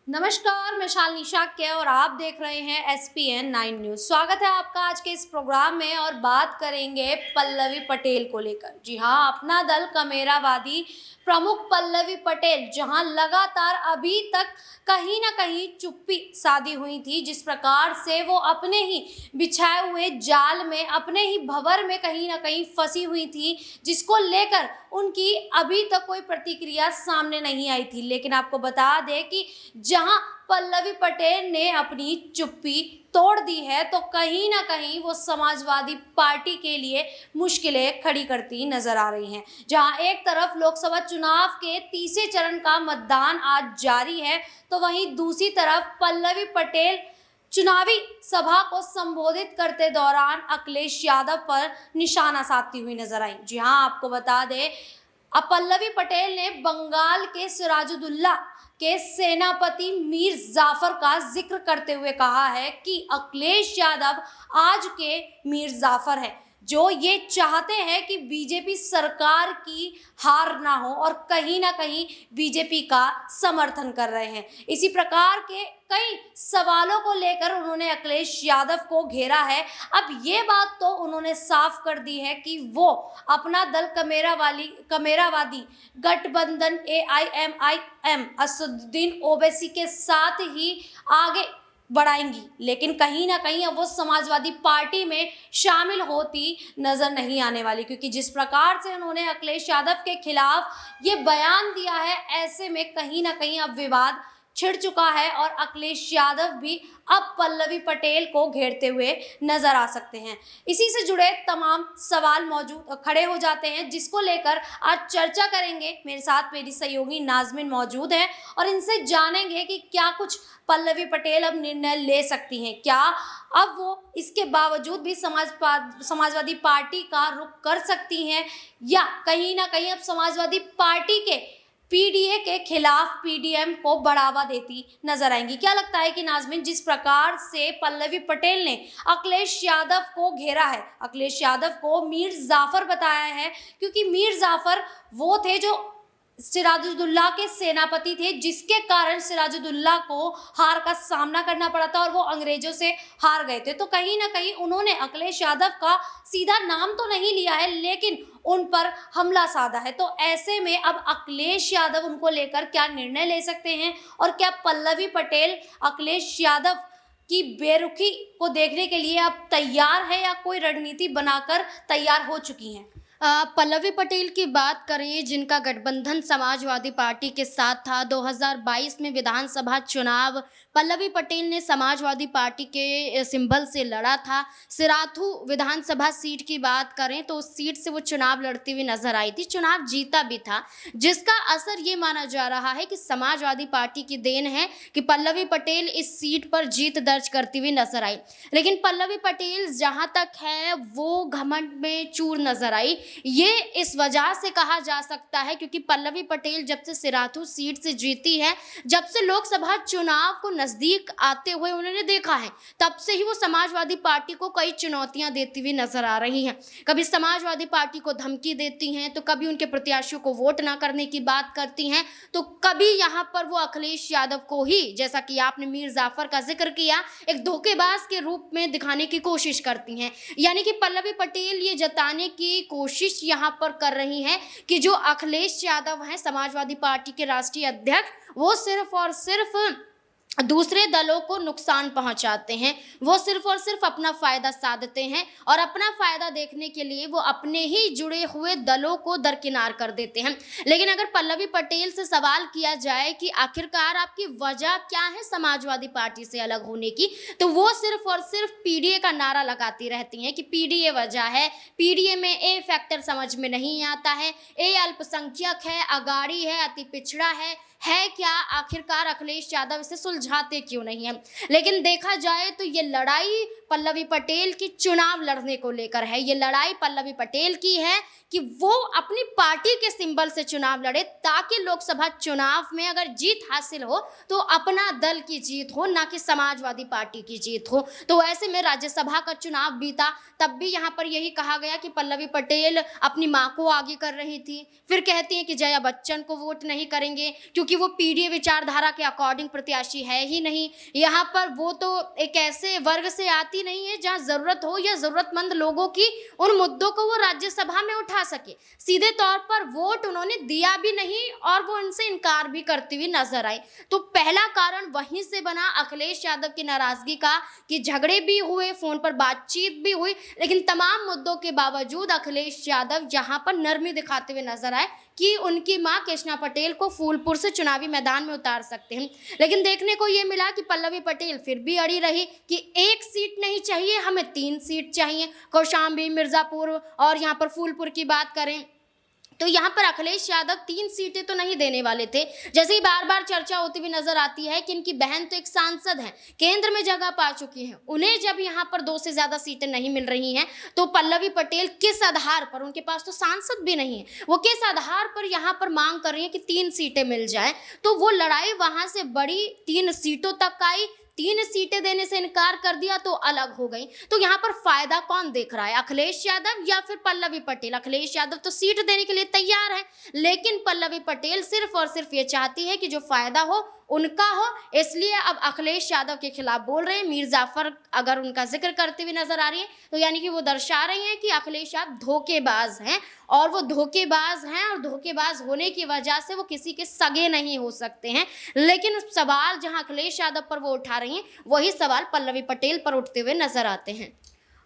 नमस्कार, मैं शालिनी शाक्य और आप देख रहे हैं SPN 9 न्यूज़। स्वागत है आपका आज के इस प्रोग्राम में और बात करेंगे पल्लवी पटेल को लेकर। जी हाँ, अपना दल कमेरावादी प्रमुख पल्लवी पटेल जहां लगातार अभी तक कहीं ना कहीं चुप्पी साधी हुई थी, जिस प्रकार से वो अपने ही बिछाए हुए जाल में, अपने ही भंवर में कहीं ना कहीं फंसी हुई थी, जिसको लेकर उनकी अभी तक कोई प्रतिक्रिया सामने नहीं आई थी। लेकिन आपको बता दें कि जहां पल्लवी पटेल ने अपनी चुप्पी तोड़ दी है, तो कहीं ना कहीं वो समाजवादी पार्टी के लिए मुश्किलें खड़ी करती नजर आ रही हैं। जहां एक तरफ लोकसभा चुनाव के तीसरे चरण का मतदान आज जारी है, तो वहीं दूसरी तरफ पल्लवी पटेल चुनावी सभा को संबोधित करते दौरान अखिलेश यादव पर निशाना साधती हुई नजर आई। जी हाँ, आपको बता दें, अब पल्लवी पटेल ने बंगाल के सिराजुद्दौला के सेनापति मीर जाफर का जिक्र करते हुए कहा है कि अखिलेश यादव आज के मीर जाफर है, जो ये चाहते हैं कि बीजेपी सरकार की हार ना हो और कहीं ना कहीं बीजेपी का समर्थन कर रहे हैं। इसी प्रकार के कई सवालों को लेकर उन्होंने अखिलेश यादव को घेरा है। अब ये बात तो उन्होंने साफ कर दी है कि वो अपना दल कमेरावादी गठबंधन AIMIM असदुद्दीन ओवैसी के साथ ही आगे बढ़ाएंगी, लेकिन कहीं ना कहीं अब वो समाजवादी पार्टी में शामिल होती नजर नहीं आने वाली, क्योंकि जिस प्रकार से उन्होंने अखिलेश यादव के खिलाफ ये बयान दिया है, ऐसे में कहीं ना कहीं अब विवाद छिड़ चुका है और अखिलेश यादव भी अब पल्लवी पटेल को घेरते हुए नजर आ सकते हैं। इसी से जुड़े तमाम सवाल मौजूद खड़े हो जाते हैं, जिसको लेकर आज चर्चा करेंगे। मेरे साथ मेरी सहयोगी नाजमिन मौजूद है और इनसे जानेंगे कि क्या कुछ पल्लवी पटेल अब निर्णय ले सकती हैं, क्या अब वो इसके बावजूद भी समाजवादी पार्टी का रुख कर सकती हैं, या कहीं ना कहीं अब समाजवादी पार्टी के PDA के खिलाफ PDM को बढ़ावा देती नजर आएंगी। क्या लगता है कि नाजमिन, जिस प्रकार से पल्लवी पटेल ने अखिलेश यादव को घेरा है, अखिलेश यादव को मीर जाफर बताया है, क्योंकि मीर जाफर वो थे जो सिराजुद्दौला के सेनापति थे, जिसके कारण सिराजुद्दौला को हार का सामना करना पड़ा था और वो अंग्रेजों से हार गए थे। तो कहीं ना कहीं उन्होंने अखिलेश यादव का सीधा नाम तो नहीं लिया है, लेकिन उन पर हमला साधा है। तो ऐसे में अब अखिलेश यादव उनको लेकर क्या निर्णय ले सकते हैं, और क्या पल्लवी पटेल अखिलेश यादव की बेरुखी को देखने के लिए अब तैयार है, या कोई रणनीति बनाकर तैयार हो चुकी हैं? पल्लवी पटेल की बात करें, जिनका गठबंधन समाजवादी पार्टी के साथ था। 2022 में विधानसभा चुनाव पल्लवी पटेल ने समाजवादी पार्टी के सिंबल से लड़ा था। सिराथू विधानसभा सीट की बात करें तो उस सीट से वो चुनाव लड़ती हुई नजर आई थी, चुनाव जीता भी था, जिसका असर ये माना जा रहा है कि समाजवादी पार्टी की देन है कि पल्लवी पटेल इस सीट पर जीत दर्ज करती हुई नजर आई। लेकिन पल्लवी पटेल जहां तक है वो घमंड में चूर नजर आई। ये इस वजह से कहा जा सकता है क्योंकि पल्लवी पटेल जब से सिराथू सीट से जीती है, जब से लोकसभा चुनाव को नजदीक आते हुए उन्होंने देखा है, तब से ही वो समाजवादी पार्टी को कई चुनौतियां देती हुई नजर आ रही हैं। कभी समाजवादी पार्टी को धमकी देती हैं, तो कभी उनके प्रत्याशियों को वोट ना करने की बात करती हैं, तो कभी यहाँ पर वो अखिलेश यादव को ही, जैसा कि आपने मीर जाफर का जिक्र किया, एक धोखेबाज के रूप में दिखाने की कोशिश करती हैं। यानी कि पल्लवी पटेल ये जताने की कोशिश यहाँ पर कर रही हैं कि जो अखिलेश यादव हैं, समाजवादी पार्टी के राष्ट्रीय अध्यक्ष, वो सिर्फ और सिर्फ दूसरे दलों को नुकसान पहुंचाते हैं। वो सिर्फ और सिर्फ अपना फायदा साधते हैं और अपना फायदा देखने के लिए वो अपने ही जुड़े हुए दलों को दरकिनार कर देते हैं। लेकिन अगर पल्लवी पटेल से सवाल किया जाए कि आखिरकार आपकी वजह क्या है समाजवादी पार्टी से अलग होने की, तो वो सिर्फ और सिर्फ PDA का नारा लगाती रहती हैं कि PDA वजह है, PDA में A फैक्टर समझ में नहीं आता है, A अल्पसंख्यक है, अगाड़ी है, अति पिछड़ा है क्या? आखिरकार अखिलेश यादव इसे सुलझाते क्यों नहीं है? लेकिन देखा जाए तो ये लड़ाई पल्लवी पटेल की चुनाव लड़ने को लेकर है। ये लड़ाई पल्लवी पटेल की है कि वो अपनी पार्टी के सिंबल से चुनाव लड़े, ताकि लोकसभा चुनाव में अगर जीत हासिल हो तो अपना दल की जीत हो, ना कि समाजवादी पार्टी की जीत हो। तो ऐसे में राज्यसभा का चुनाव बीता, तब भी यहाँ पर यही कहा गया कि पल्लवी पटेल अपनी माँ को आगे कर रही थी, फिर कहती हैं कि जया बच्चन को वोट नहीं करेंगे क्योंकि क्योंकि वो पीडीए विचारधारा के अकॉर्डिंग प्रत्याशी है ही नहीं। यहाँ पर वो तो एक ऐसे वर्ग से आती नहीं है जहाँ ज़रूरत हो या ज़रूरतमंद लोगों की उन मुद्दों को वो राज्यसभा में उठा सके। सीधे तौर पर वोट उन्होंने दिया भी नहीं और वो उनसे इनकार भी करती हुई नजर आई। तो पहला कारण वहीं से बना अखिलेश यादव की नाराजगी का कि झगड़े भी हुए, फोन पर बातचीत भी हुई, लेकिन तमाम मुद्दों के बावजूद अखिलेश यादव यहाँ पर नरमी दिखाते हुए नजर आए कि उनकी मां कृष्णा पटेल को फूलपुर से चुनावी मैदान में उतार सकते हैं। लेकिन देखने को ये मिला कि पल्लवी पटेल फिर भी अड़ी रही कि एक सीट नहीं चाहिए, हमें 3 सीट चाहिए। कौशाम्बी, मिर्जापुर और यहाँ पर फूलपुर की बात करें तो यहाँ पर अखिलेश यादव 3 सीटें तो नहीं देने वाले थे। जैसे ही बार बार चर्चा होती हुई नजर आती है कि इनकी बहन तो एक सांसद हैं, केंद्र में जगह पा चुकी हैं, उन्हें जब यहाँ पर 2 से ज्यादा सीटें नहीं मिल रही हैं तो पल्लवी पटेल किस आधार पर, उनके पास तो सांसद भी नहीं है, वो किस आधार पर यहाँ पर मांग कर रही है कि 3 सीटें मिल जाए। तो वो लड़ाई वहां से बड़ी 3 सीटों तक आई। 3 सीटें देने से इनकार कर दिया तो अलग हो गई। तो यहाँ पर फायदा कौन देख रहा है, अखिलेश यादव या फिर पल्लवी पटेल? अखिलेश यादव तो सीट देने के लिए तैयार है, लेकिन पल्लवी पटेल सिर्फ और सिर्फ ये चाहती है कि जो फायदा हो उनका हो, इसलिए अब अखिलेश यादव के खिलाफ बोल रहे हैं। मीर जाफर अगर उनका जिक्र करते हुए नजर आ रही है तो यानी कि वो दर्शा रही हैं कि अखिलेश यादव धोखेबाज हैं, और वो धोखेबाज हैं और धोखेबाज होने की वजह से वो किसी के सगे नहीं हो सकते हैं। लेकिन सवाल जहां अखिलेश यादव पर वो उठा रही हैं, वही सवाल पल्लवी पटेल पर उठते हुए नजर आते हैं।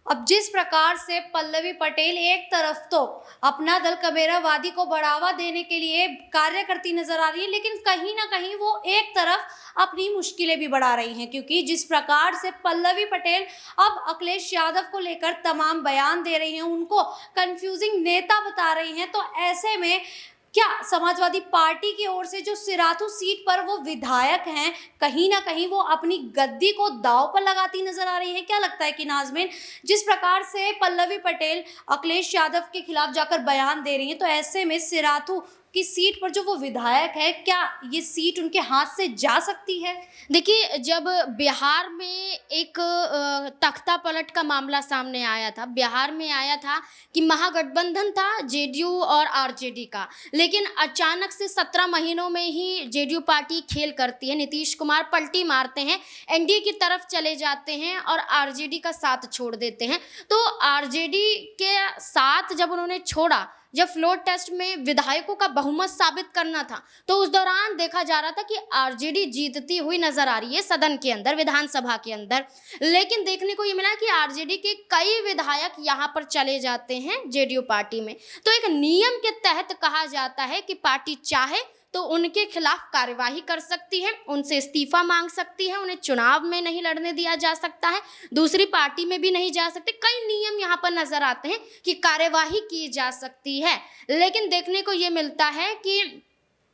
अब जिस प्रकार से पल्लवी पटेल एक तरफ तो अपना दल कमेरावादी को बढ़ावा देने के लिए कार्य करती नजर आ रही है, लेकिन कहीं ना कहीं वो एक तरफ अपनी मुश्किलें भी बढ़ा रही हैं, क्योंकि जिस प्रकार से पल्लवी पटेल अब अखिलेश यादव को लेकर तमाम बयान दे रही हैं, उनको कंफ्यूजिंग नेता बता रही हैं, तो ऐसे में क्या समाजवादी पार्टी की ओर से जो सिराथू सीट पर वो विधायक हैं, कहीं ना कहीं वो अपनी गद्दी को दांव पर लगाती नजर आ रही है? क्या लगता है कि नाज़मीन, जिस प्रकार से पल्लवी पटेल अखिलेश यादव के खिलाफ जाकर बयान दे रही हैं, तो ऐसे में सिराथू की सीट पर जो वो विधायक है, क्या ये सीट उनके हाथ से जा सकती है? देखिए, जब बिहार में एक तख्ता पलट का मामला सामने आया था, बिहार में आया था कि महागठबंधन था जेडीयू और आरजेडी का, लेकिन अचानक से 17 महीनों में ही जेडीयू पार्टी खेल करती है। नीतीश कुमार पलटी मारते हैं, एनडीए की तरफ चले जाते हैं और आरजेडी का साथ छोड़ देते हैं। तो आरजेडी के साथ जब उन्होंने छोड़ा, जब फ्लोर टेस्ट में विधायकों का बहुमत साबित करना था, तो उस दौरान देखा जा रहा था कि आरजेडी जीतती हुई नजर आ रही है सदन के अंदर, विधानसभा के अंदर। लेकिन देखने को ये मिला कि आरजेडी के कई विधायक यहाँ पर चले जाते हैं जेडीयू पार्टी में। तो एक नियम के तहत कहा जाता है कि पार्टी चाहे तो उनके खिलाफ कार्यवाही कर सकती है, उनसे इस्तीफा मांग सकती है, उन्हें चुनाव में नहीं लड़ने दिया जा सकता है, दूसरी पार्टी में भी नहीं जा सकते। कई नियम यहाँ पर नजर आते हैं कि कार्यवाही की जा सकती है। लेकिन देखने को ये मिलता है कि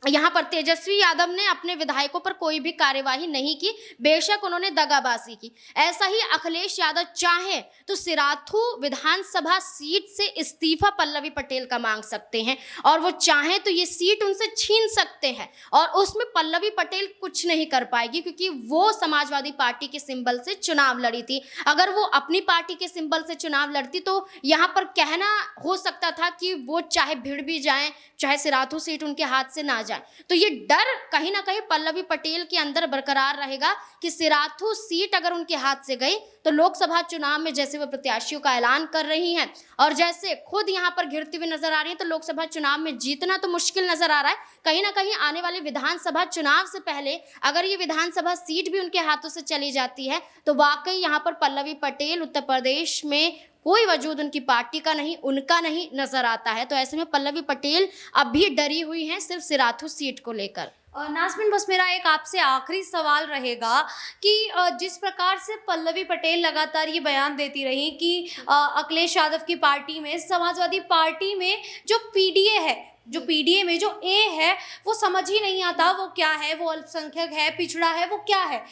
यहाँ पर तेजस्वी यादव ने अपने विधायकों पर कोई भी कार्यवाही नहीं की, बेशक उन्होंने दगाबाजी की। ऐसा ही अखिलेश यादव चाहे तो सिराथू विधानसभा सीट से इस्तीफा पल्लवी पटेल का मांग सकते हैं, और वो चाहे तो ये सीट उनसे छीन सकते हैं, और उसमें पल्लवी पटेल कुछ नहीं कर पाएगी, क्योंकि वो समाजवादी पार्टी के सिंबल से चुनाव लड़ी थी। अगर वो अपनी पार्टी के सिंबल से चुनाव लड़ती तो यहाँ पर कहना हो सकता था कि वो चाहे भिड़ भी जाएं, चाहे सिराथू सीट उनके हाथ से ना जाए। तो ये डर कहीं ना कहीं पल्लवी पटेल के अंदर बरकरार रहेगा कि सिराथू सीट अगर उनके हाथ से गई तो लोकसभा चुनाव में जैसे वो प्रत्याशियों का ऐलान कर रही हैं और जैसे खुद यहाँ पर घिरती हुई नजर आ रही है, तो लोकसभा चुनाव में जीतना तो मुश्किल नजर आ रहा है। कहीं ना कहीं आने वाले विधानसभा चुनाव से पहले अगर ये विधानसभा सीट भी उनके हाथों से चली जाती है तो वाकई यहाँ पर पल्लवी पटेल उत्तर प्रदेश में कोई वजूद उनकी पार्टी का नहीं, उनका नहीं नजर आता है। तो ऐसे में पल्लवी पटेल अब भी डरी हुई हैं सिर्फ सिराथू सीट को लेकर। नाज़मीन, बस मेरा एक आपसे आखिरी सवाल रहेगा कि जिस प्रकार से पल्लवी पटेल लगातार ये बयान देती रही कि अखिलेश यादव की पार्टी में, समाजवादी पार्टी में जो पीडीए है, जो पीडीए में जो ए है, वो समझ ही नहीं आता वो क्या है, वो अल्पसंख्यक है, पिछड़ा है, वो क्या है।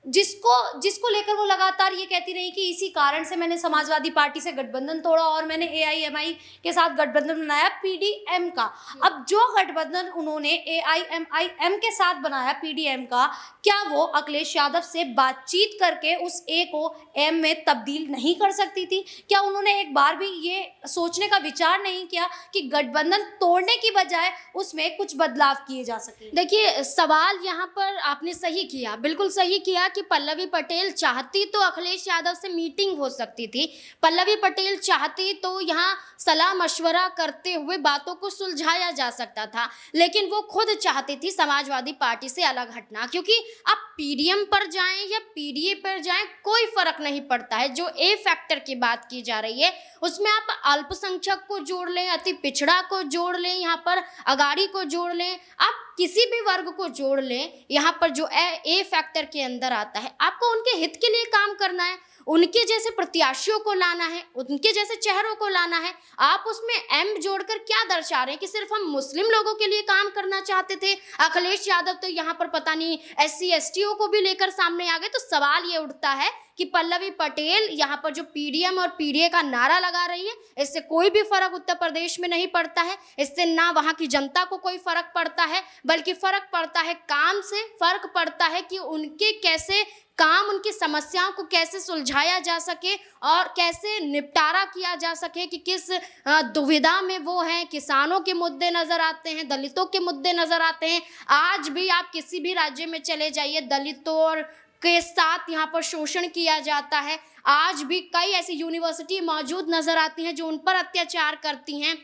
जिसको जिसको लेकर वो लगातार ये कहती रही कि इसी कारण से मैंने समाजवादी पार्टी से गठबंधन तोड़ा और मैंने एआईएमआई के साथ गठबंधन बनाया पीडीएम का। अब जो गठबंधन उन्होंने एआईएमआईएम के साथ बनाया पीडीएम का, क्या वो अखिलेश यादव से बातचीत करके उस ए को एम में तब्दील नहीं कर सकती थी? क्या उन्होंने एक बार भी ये सोचने का विचार नहीं किया कि गठबंधन तोड़ने की बजाय उसमें कुछ बदलाव किए जा सके? देखिए, सवाल यहाँ पर आपने सही किया, बिल्कुल सही किया कि पल्लवी पटेल चाहती तो अखिलेश यादव से मीटिंग हो सकती थी। पल्लवी पटेल चाहती तो यहाँ सलाह मशवरा करते हुए बातों को सुलझाया जा सकता था, लेकिन वो खुद चाहती थी समाजवादी पार्टी से अलग हटना, क्योंकि आप पीडीएम पर जाएं या पीडीए पर जाएं कोई फर्क नहीं पड़ता है। जो ए फैक्टर की बात की जा रही है उसमें आप अल्पसंख्यक को जोड़ लें, अति पिछड़ा को जोड़ लें, यहाँ पर अगाड़ी को जोड़ लें, आप किसी भी वर्ग को जोड़ लें, यहाँ पर जो ए फैक्टर के अंदर आता है, आपको उनके हित के लिए काम करना है, उनके जैसे प्रत्याशियों को लाना है, उनके जैसे चेहरों को लाना है। आप उसमें एम जोड़कर क्या दर्शा रहे हैं कि सिर्फ हम मुस्लिम लोगों के लिए काम करना चाहते थे? अखिलेश यादव तो यहाँ पर पता नहीं एससी एसटीओ को भी लेकर सामने आ गए। तो सवाल ये उठता है कि पल्लवी पटेल यहाँ पर जो पीडीएम और पीडीए का नारा लगा रही है, इससे कोई भी फर्क उत्तर प्रदेश में नहीं पड़ता है। इससे ना वहाँ की जनता को कोई फर्क पड़ता है, बल्कि फर्क पड़ता है काम से, फर्क पड़ता है कि उनके कैसे काम, उनकी समस्याओं को कैसे सुलझाया जा सके और कैसे निपटारा किया जा सके, कि किस दुविधा में वो हैं। किसानों के मुद्दे नज़र आते हैं, दलितों के मुद्दे नज़र आते हैं। आज भी आप किसी भी राज्य में चले जाइए, दलितों और के साथ यहाँ पर शोषण किया जाता है। आज भी कई ऐसी यूनिवर्सिटी मौजूद नज़र आती हैं जो उन पर अत्याचार करती हैं,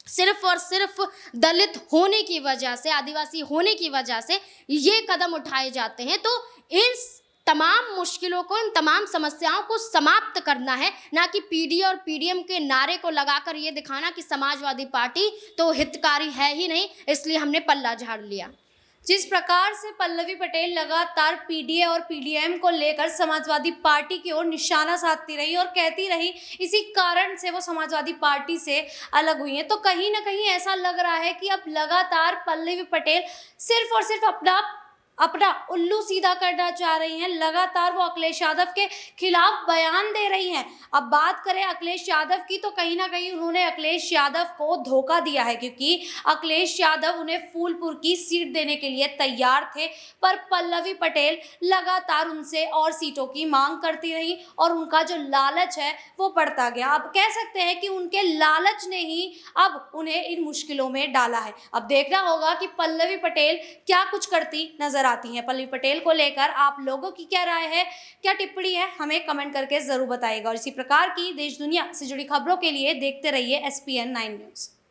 सिर्फ और सिर्फ दलित होने की वजह से, आदिवासी होने की वजह से ये कदम उठाए जाते हैं। तो इस तमाम मुश्किलों को, इन तमाम समस्याओं को समाप्त करना है, ना कि पीडी और पीडीएम के नारे को लगाकर ये दिखाना कि समाजवादी पार्टी तो हितकारी है ही नहीं, इसलिए हमने पल्ला झाड़ लिया। जिस प्रकार से पल्लवी पटेल लगातार पीडीए और पीडीएम को लेकर समाजवादी पार्टी की ओर निशाना साधती रही और कहती रही इसी कारण से वो समाजवादी पार्टी से अलग हुई हैं, तो कहीं ना कहीं ऐसा लग रहा है कि अब लगातार पल्लवी पटेल सिर्फ और सिर्फ अपना उल्लू सीधा करना चाह रही हैं। लगातार वो अखिलेश यादव के खिलाफ बयान दे रही हैं। अब बात करें अखिलेश यादव की, तो कहीं ना कहीं उन्होंने अखिलेश यादव को धोखा दिया है, क्योंकि अखिलेश यादव उन्हें फूलपुर की सीट देने के लिए तैयार थे, पर पल्लवी पटेल लगातार उनसे और सीटों की मांग करती रही और उनका जो लालच है वो बढ़ता गया। अब कह सकते हैं कि उनके लालच ने ही अब उन्हें इन मुश्किलों में डाला है। अब देखना होगा कि पल्लवी पटेल क्या कुछ करती नजर आती हैं। पल्लवी पटेल को लेकर आप लोगों की क्या राय है, क्या टिप्पणी है, हमें कमेंट करके जरूर बताइएगा। और इसी प्रकार की देश दुनिया से जुड़ी खबरों के लिए देखते रहिए SPN 9 न्यूज़।